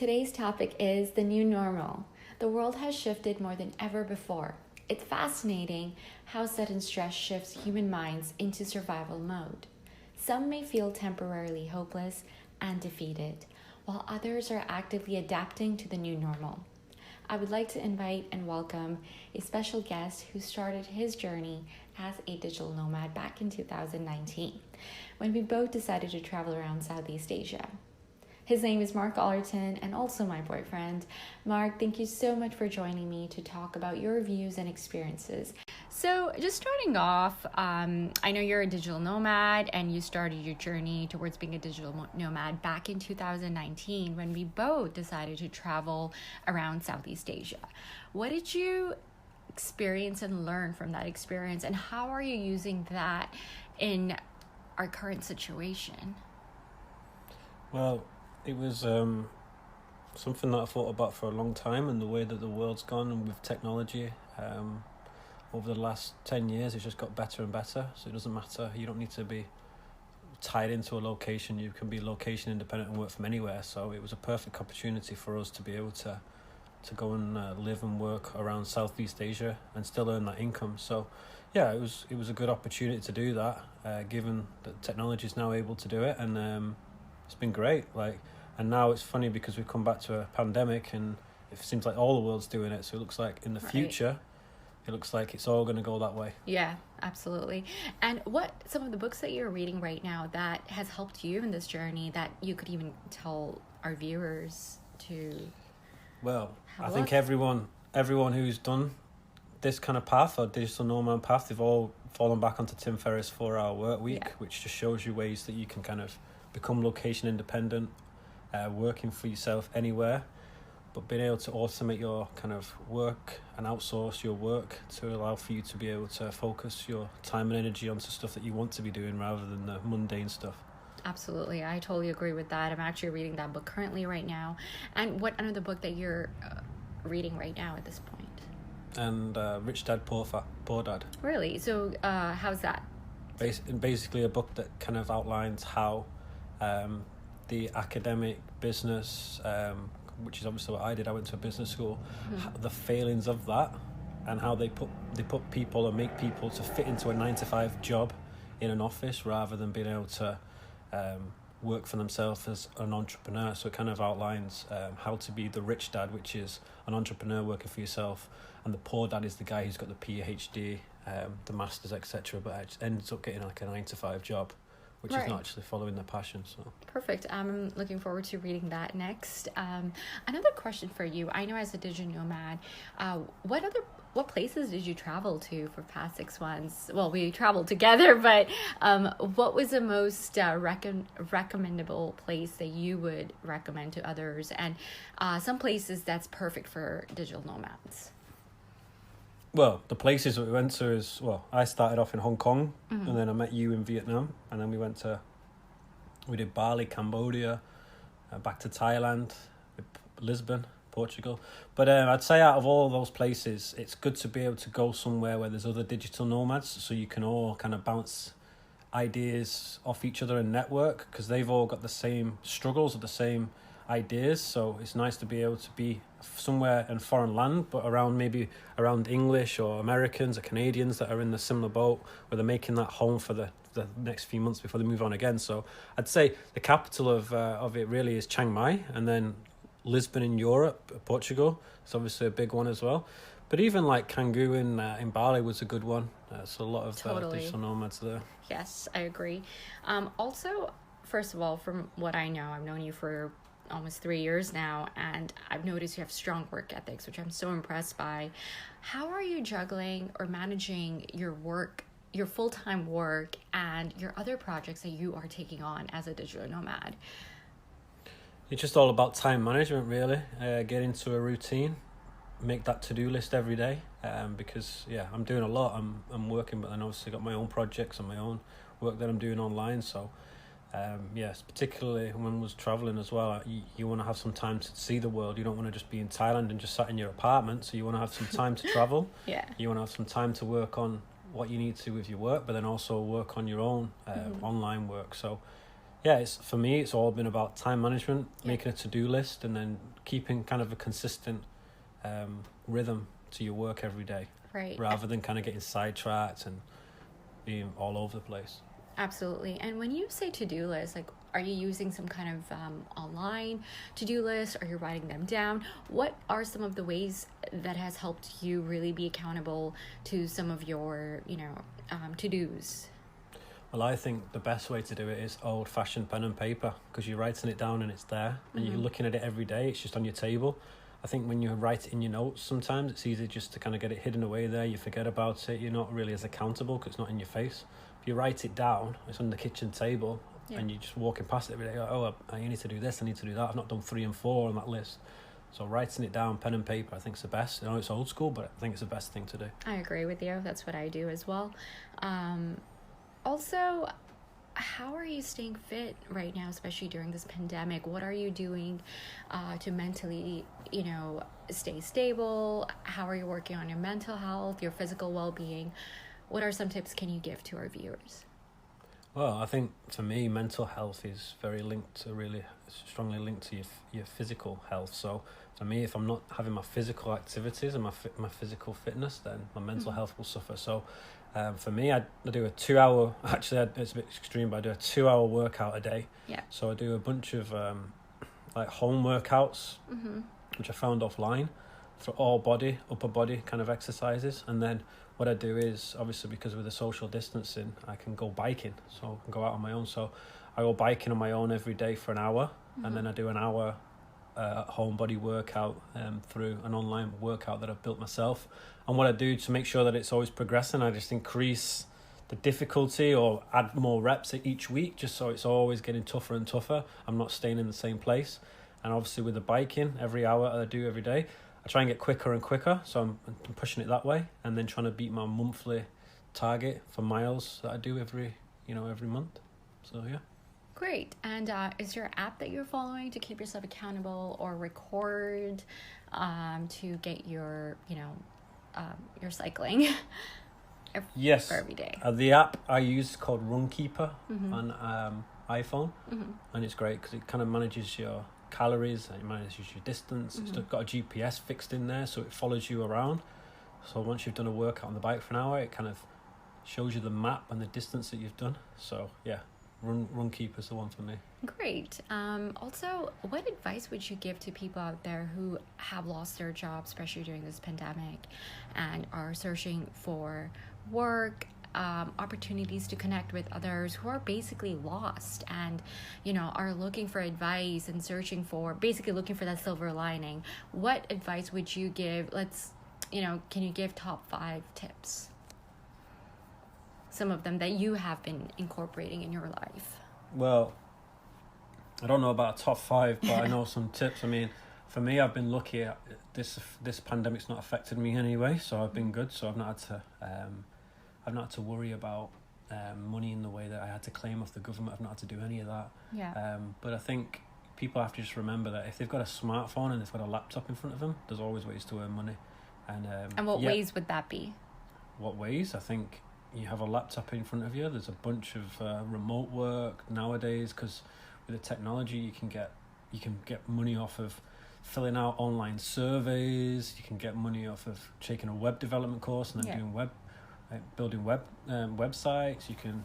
today's topic is the new normal. The world has shifted more than ever before. It's fascinating how sudden stress shifts human minds into survival mode. Some may feel temporarily hopeless and defeated, while others are actively adapting to the new normal. I would like to invite and welcome a special guest who started his journey as a digital nomad back in 2019, when we both decided to travel around Southeast Asia. His name is Mark Allerton and also my boyfriend. Mark, thank you so much for joining me to talk about your views and experiences. So just starting off, I know you're a digital nomad and you started your journey towards being a digital nomad back in 2019 when we both decided to travel around Southeast Asia. What did you experience and learn from that experience, and how are you using that in our current situation? Well, it was something that I thought about for a long time, and the way that the world's gone with technology over the last 10 years, it's just got better and better. So it doesn't matter. You don't need to be tied into a location. You can be location independent and work from anywhere. So it was a perfect opportunity for us to be able to go and live and work around Southeast Asia and still earn that income. So yeah, it was a good opportunity to do that, given that technology is now able to do it, and it's been great. And now it's funny because we've come back to a pandemic, and it seems like all the world's doing it. So it looks like in the future, it looks like it's all going to go that way. Yeah, absolutely. And what some of the books that you're reading right now that has helped you in this journey that you could even tell our viewers to? Well, I think everyone who's done this kind of path or digital nomad path, they've all fallen back onto Tim Ferriss' 4-hour work week, which just shows you ways that you can kind of become location independent, working for yourself anywhere, but being able to automate your kind of work and outsource your work to allow for you to be able to focus your time and energy onto stuff that you want to be doing rather than the mundane stuff. Absolutely. I totally agree with that. I'm actually reading that book currently right now. And what another book that you're reading right now at this point? And Rich Dad, Poor Dad. Really? So how's that? Basically a book that kind of outlines how the academic business, which is obviously what I did. I went to a business school. The failings of that, and how they put people or make people to fit into a 9-to-5 job in an office rather than being able to work for themselves as an entrepreneur. So it kind of outlines how to be the rich dad, which is an entrepreneur working for yourself, and the poor dad is the guy who's got the PhD, the masters, etc., but ends up getting like a 9-to-5 job, which is not actually following their passion. So perfect. I'm looking forward to reading that next. Another question for you. I know as a digital nomad, what places did you travel to for past 6 months? Well, we traveled together, but what was the most recommendable place that you would recommend to others, and some places that's perfect for digital nomads? Well, the places that we went to is, I started off in Hong Kong, and then I met you in Vietnam, and then we did Bali, Cambodia, back to Thailand, Lisbon, Portugal. But I'd say out of all those places, it's good to be able to go somewhere where there's other digital nomads, so you can all kind of bounce ideas off each other and network, because they've all got the same struggles or the same ideas. So it's nice to be able to be somewhere in foreign land, but around English or Americans or Canadians that are in the similar boat, where they're making that home for the next few months before they move on again. So I'd say the capital of it really is Chiang Mai, and then Lisbon in Europe, Portugal. It's obviously a big one as well. But even like Canggu in Bali was a good one. So a lot of digital nomads there. Yes, I agree. Also, first of all, from what I know, I've known you for almost 3 years now, and I've noticed you have strong work ethics, which I'm so impressed by. How are you juggling or managing your work, your full-time work, and your other projects that you are taking on as a digital nomad? It's just all about time management, really. Get into a routine, make that to-do list every day, because I'm doing a lot. I'm working, but then obviously got my own projects and my own work that I'm doing online. So yes, particularly when I was traveling as well, you want to have some time to see the world. You don't want to just be in Thailand and just sat in your apartment. So you want to have some time to travel. You want to have some time to work on what you need to with your work, but then also work on your own online work. So Yeah, for me, it's all been about time management, making a to-do list, and then keeping kind of a consistent rhythm to your work every day. Right. Rather than kind of getting sidetracked and being all over the place. Absolutely. And when you say to-do list, like, are you using some kind of online to-do list? Are you writing them down? What are some of the ways that has helped you really be accountable to some of your, to-dos? Well, I think the best way to do it is old-fashioned pen and paper, because you're writing it down and it's there, and you're looking at it every day. It's just on your table. I think when you write it in your notes, sometimes it's easy just to kind of get it hidden away there. You forget about it. You're not really as accountable because it's not in your face. If you write it down, it's on the kitchen table, and you're just walking past it every day. Like, oh, I need to do this, I need to do that. I've not done 3 and 4 on that list. So writing it down, pen and paper, I think is the best. I know it's old school, but I think it's the best thing to do. I agree with you. That's what I do as well. Also, how are you staying fit right now, especially during this pandemic? What are you doing to mentally, stay stable? How are you working on your mental health, your physical well-being? What are some tips can you give to our viewers? Well, I think for me, mental health is really strongly linked to your physical health. So for me, if I'm not having my physical activities and my physical fitness, then my mental health will suffer. So for me, I do a 2-hour, actually it's a bit extreme, but I do a 2-hour workout a day. Yeah. So I do a bunch of like home workouts, which I found offline, for all body, upper body kind of exercises. And then what I do is, obviously because with the social distancing, I can go biking. So I can go out on my own. So I go biking on my own every day for an hour, and then I do an hour home body workout through an online workout that I've built myself. And what I do to make sure that it's always progressing, I just increase the difficulty or add more reps each week, just so it's always getting tougher and tougher. I'm not staying in the same place. And obviously with the biking, every hour I do every day, I try and get quicker and quicker. So I'm pushing it that way, and then trying to beat my monthly target for miles that I do every month. So yeah. Great. And is there an app that you're following to keep yourself accountable or record to get your cycling Yes. for every day? The app I use is called Runkeeper on iPhone, and it's great because it kind of manages your calories and it manages your distance. It's got a GPS fixed in there, so it follows you around. So once you've done a workout on the bike for an hour, it kind of shows you the map and the distance that you've done. So yeah, Runkeeper's the one for me. Great. Also, what advice would you give to people out there who have lost their jobs, especially during this pandemic, and are searching for work, opportunities to connect with others who are basically lost and, are looking for advice and basically looking for that silver lining? What advice would you give? Can you give top 5 tips? Some of them that you have been incorporating in your life. Well, I don't know about a top 5, but I know some tips. I mean, for me, I've been lucky. This pandemic's not affected me anyway, so I've been good. So I've not had to worry about money in the way that I had to claim off the government. I've not had to do any of that. Yeah. But I think people have to just remember that if they've got a smartphone and they've got a laptop in front of them, there's always ways to earn money. And what ways would that be? What ways? I think you have a laptop in front of you. There's a bunch of remote work nowadays, because with the technology you can get money off of filling out online surveys. You can get money off of taking a web development course and then doing building websites. You can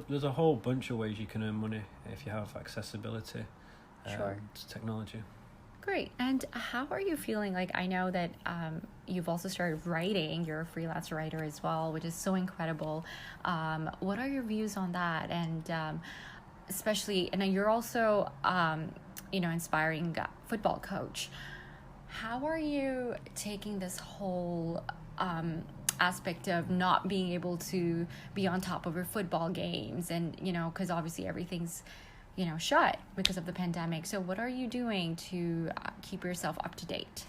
there's a whole bunch of ways you can earn money if you have accessibility to technology. Great. And how are you feeling? Like, I know that you've also started writing. You're a freelance writer as well, which is so incredible. What are your views on that? And especially, and you're also, inspiring football coach. How are you taking this whole aspect of not being able to be on top of your football games? And, because obviously everything's shut because of the pandemic. So what are you doing to keep yourself up to date?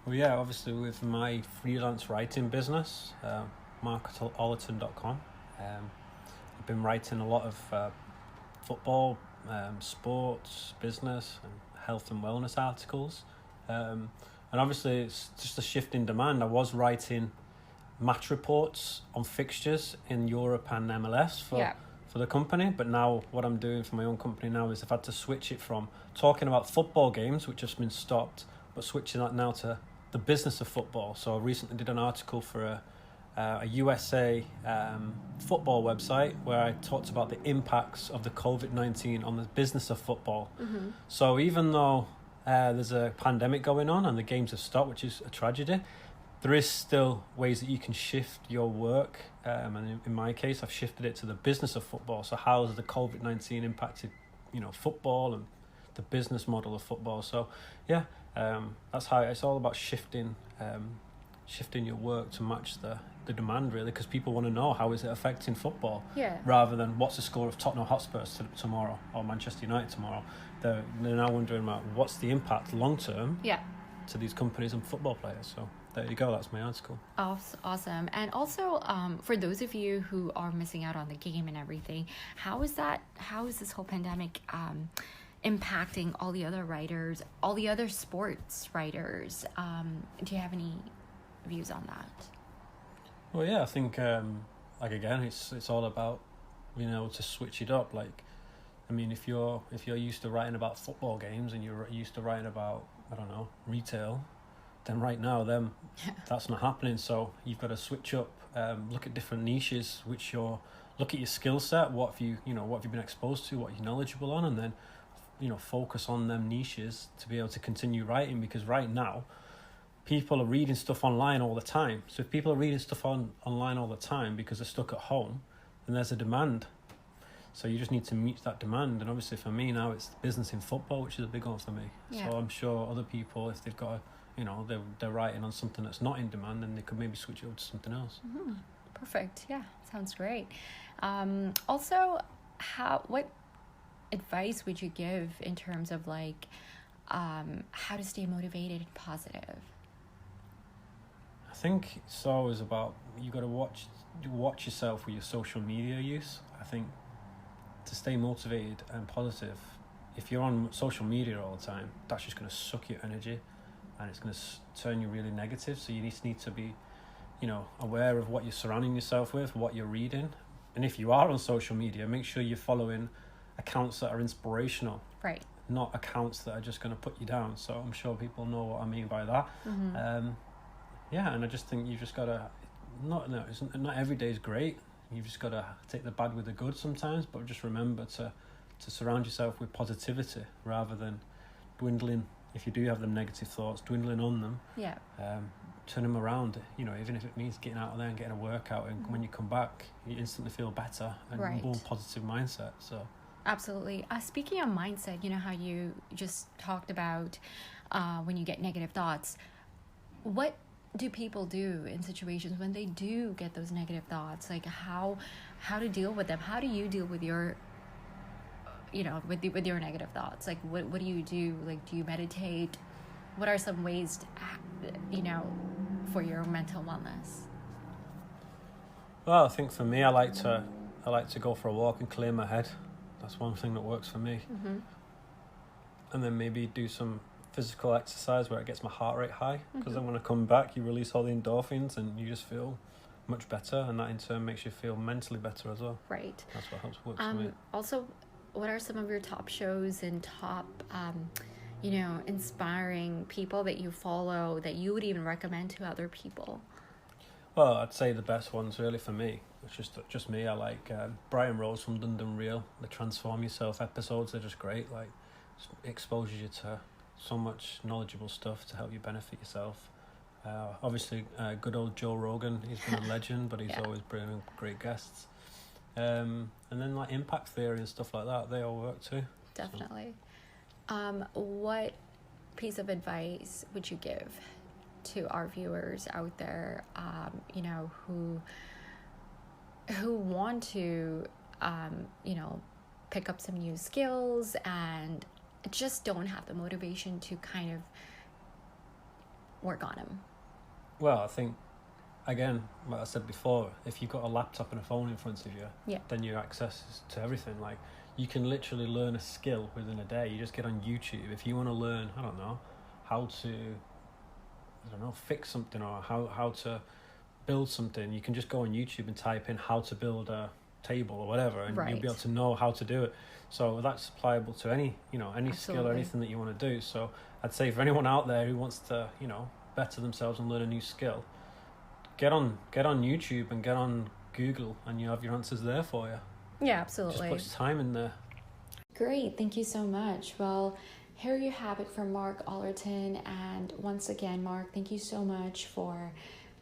Well, yeah, obviously with my freelance writing business, marketallerton.com, I've been writing a lot of football, sports, business, and health and wellness articles. And obviously it's just a shift in demand. I was writing match reports on fixtures in Europe and MLS for for the company. But now what I'm doing for my own company now is I've had to switch it from talking about football games, which has been stopped, but switching that now to the business of football. So I recently did an article for a USA football website where I talked about the impacts of the COVID-19 on the business of football. Mm-hmm. So even though there's a pandemic going on and the games have stopped, which is a tragedy, there is still ways that you can shift your work. And in my case, I've shifted it to the business of football. So how has the COVID-19 impacted, football and the business model of football? So yeah, that's how it's all about shifting your work to match the demand, really, because people want to know how is it affecting football, rather than what's the score of Tottenham Hotspurs tomorrow or Manchester United tomorrow. They're now wondering about what's the impact long term to these companies and football players. So there you go, that's my article. Awesome. And also, for those of you who are missing out on the game and everything, how is this whole pandemic impacting all the other writers, all the other sports writers? Do you have any views on that? Well, yeah, I think again, it's all about being able to switch it up. Like, I mean, if you're used to writing about football games and you're used to writing about, I don't know, retail, then right now that's not happening. So you've got to switch up, look at different niches, look at your skill set, what have you been exposed to, what you're knowledgeable on, and then focus on them niches to be able to continue writing. Because right now people are reading stuff online all the time. So if people are reading stuff online all the time because they're stuck at home, then there's a demand. So you just need to meet that demand. And obviously for me now, it's business in football, which is a big one for me. Yeah. So I'm sure other people, if they've got they're writing on something that's not in demand, then they could maybe switch it over to something else. Mm-hmm. Perfect. Yeah, sounds great. Also, what advice would you give in terms of how to stay motivated and positive? I think it's always about, you got to watch yourself with your social media use. I think to stay motivated and positive, if you're on social media all the time, that's just going to suck your energy and it's going to turn you really negative. So you just need to be, aware of what you're surrounding yourself with, what you're reading. And if you are on social media, make sure you're following accounts that are inspirational. Right. Not accounts that are just going to put you down. So I'm sure people know what I mean by that. Mm-hmm. And I just think you've just got to, not every day is great. You've just got to take the bad with the good sometimes, but just remember to surround yourself with positivity rather than dwindling, if you do have them negative thoughts, dwindling on them. Yeah. Turn them around, even if it means getting out of there and getting a workout, and when you come back, you instantly feel better and more positive mindset. So absolutely. Speaking of mindset, how you just talked about when you get negative thoughts, what do people do in situations when they do get those negative thoughts? Like how to deal with them? How do you deal with your with your negative thoughts? Like what do you do? Like, do you meditate? What are some ways for your mental wellness? Well, I think for me, I like to go for a walk and clear my head. That's one thing that works for me. Mm-hmm. And then maybe do some physical exercise where it gets my heart rate high, because then when I come back, you release all the endorphins and you just feel much better, and that in turn makes you feel mentally better as well. Right. That's what helps work for me. Also, what are some of your top shows and top inspiring people that you follow that you would even recommend to other people? Well, I'd say the best ones really for me, it's just me. I like Brian Rose from London Real. The Transform Yourself episodes, they're just great. Like, it exposes you to so much knowledgeable stuff to help you benefit yourself. Obviously, good old Joe Rogan, he's been a legend, but he's always bringing great guests. And then like impact theory and stuff like that, they all work too. Definitely. So. What piece of advice would you give to our viewers out there, who want to, pick up some new skills and just don't have the motivation to kind of work on them? Well, I think, again, like I said before, if you've got a laptop and a phone in front of you, then your access to everything. Like, you can literally learn a skill within a day. You just get on YouTube. If you want to learn, I don't know, how to, fix something or how to build something, you can just go on YouTube and type in how to build a table or whatever, and Right. you'll be able to know how to do it. So that's applicable to any, any skill or Absolutely. anything that you want to do. So I'd say for anyone out there who wants to, better themselves and learn a new skill, get on YouTube and get on Google, and you have your answers there for you. Yeah, absolutely. Just put time in there. Great, thank you so much. Well, here you have it from Mark Allerton. And once again, Mark, thank you so much for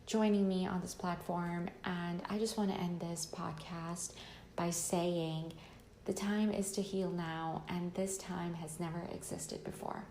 joining me on this platform. And I just want to end this podcast by saying the time is to heal now, and this time has never existed before.